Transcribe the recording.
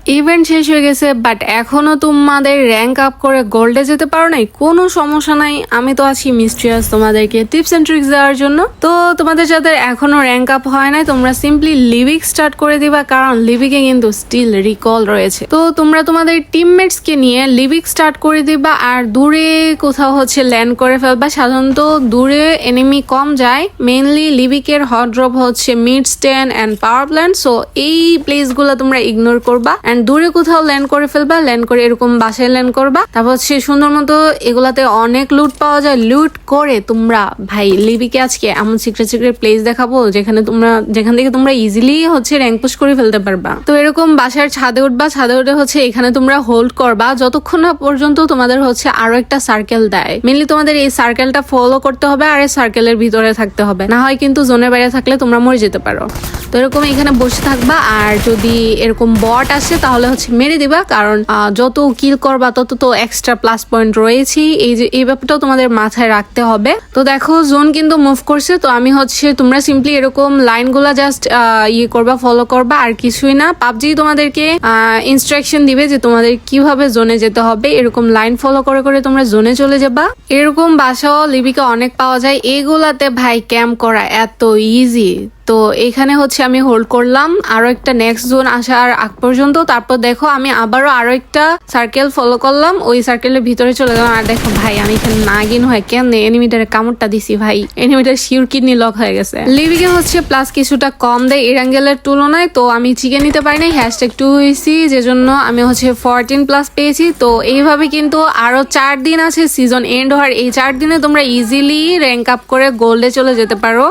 Event শেষ হয়ে গেছে বাট এখনো তোমাদের র্যাঙ্ক আপ করে গোল্ডে যেতে পারো নাই, কোনো সমস্যা নাই, আমি তো আছি মিস্ট্রিয়াস তোমাদেরকে টিপস এন্ড ট্রিক্স দেওয়ার জন্য। তো তোমাদের যাদের এখনো র্যাঙ্ক আপ হয় নাই তোমরা সিম্পলি লিভিক স্টার্ট করে দিবা, কারণ লিভিকে কিন্তু স্টিল রিকল রয়েছে। তো তোমরা তোমাদের টিমমেটস কে নিয়ে লিভিক স্টার্ট করে দিবা আর দূরে কোথাও হচ্ছে ল্যান্ড করে ফেলবা। সাধারণত দূরে এনিমি কম যায়, মেইনলি লিভিকের হট ড্রপ হচ্ছে mid stand and power plant, so এই প্লেস গুলো তোমরা ইগনোর করবা। দূরে কোথাও ল্যান্ড করে ফেলবা, ল্যান্ড করে এরকম বাসায় ল্যান্ড করবা। তারপর হচ্ছে সুন্দর মতো এগুলাতে অনেক লুট পাওয়া যায়, লুট করে তোমরা ভাই লিবিকে আজকে এমন সিক্রেট সিক্রেট প্লেস দেখাবো যেখান থেকে তোমরা ইজিলি হচ্ছে র্যাঙ্ক পুশ করে ফেলতে পারবা। তো এরকম বাসার ছাদে উঠবা, ছাদে উঠে হচ্ছে এখানে তোমরা হোল্ড করবা যতক্ষণ না পর্যন্ত তোমাদের হচ্ছে আরো একটা সার্কেল দেয়। মেনলি তোমাদের এই সার্কেলটা ফলো করতে হবে আর এই সার্কেলের ভিতরে থাকতে হবে, না হয় কিন্তু জোনের বাইরে থাকলে তোমরা মরে যেতে পারো। তো এরকম এখানে বসে থাকবা আর যদি এরকম বট আসে তাহলে হচ্ছে মেরে দিবা, কারণ যত কিল করবা তত তো এক্সট্রা প্লাস পয়েন্ট রয়েছে। এই ব্যাপারটাও তোমাদের মাথায় রাখতে হবে। তো দেখো জোন কিন্তু মুভ করছে, তো আমি হচ্ছে তোমরা সিম্পলি এরকম লাইনগুলা জাস্ট করবা, ফলো করবা আর কিছুই না। পাবজি তোমাদেরকে ইনস্ট্রাকশন দিবে যে তোমাদের কিভাবে জোনে যেতে হবে, এরকম লাইন ফলো করে করে তোমরা জোনে চলে যাবা। এরকম বাসাও লিবিকা অনেক পাওয়া যায়, এগুলাতে ভাই ক্যাম্প করা এত ইজি। তো এখানে হচ্ছে আমি হোল্ড করলাম আরো একটা নেক্সট জোন আসার আগ পর্যন্ত। তারপর দেখো আমি আবারও আরো একটা সার্কেল ফলো করলাম, ওই সার্কেলের ভিতরে চলে গেলাম। আর দেখো ভাই আমি এখানে নাগিন হয়ে কেমনে এনিমিটারে কামড়টা দিছি, ভাই এনিমিটার শিওর কিডনি লক হয়ে গেছে। লিভিকে হচ্ছে প্লাস কিছুটা কম দেয় এরাঙ্গেলের তুলনায়, তো আমি চিকেন নিতে পারি নাই, হ্যাশট্যাগ 2 হয়েছি, যে জন্য আমি হচ্ছে 14 প্লাস পেয়েছি। তো এইভাবে কিন্তু আরো 4 দিন আছে সিজন এন্ড হওয়ার, এই 4 দিনে তোমরা ইজিলি র্যাঙ্ক আপ করে গোল্ডে চলে যেতে পারো।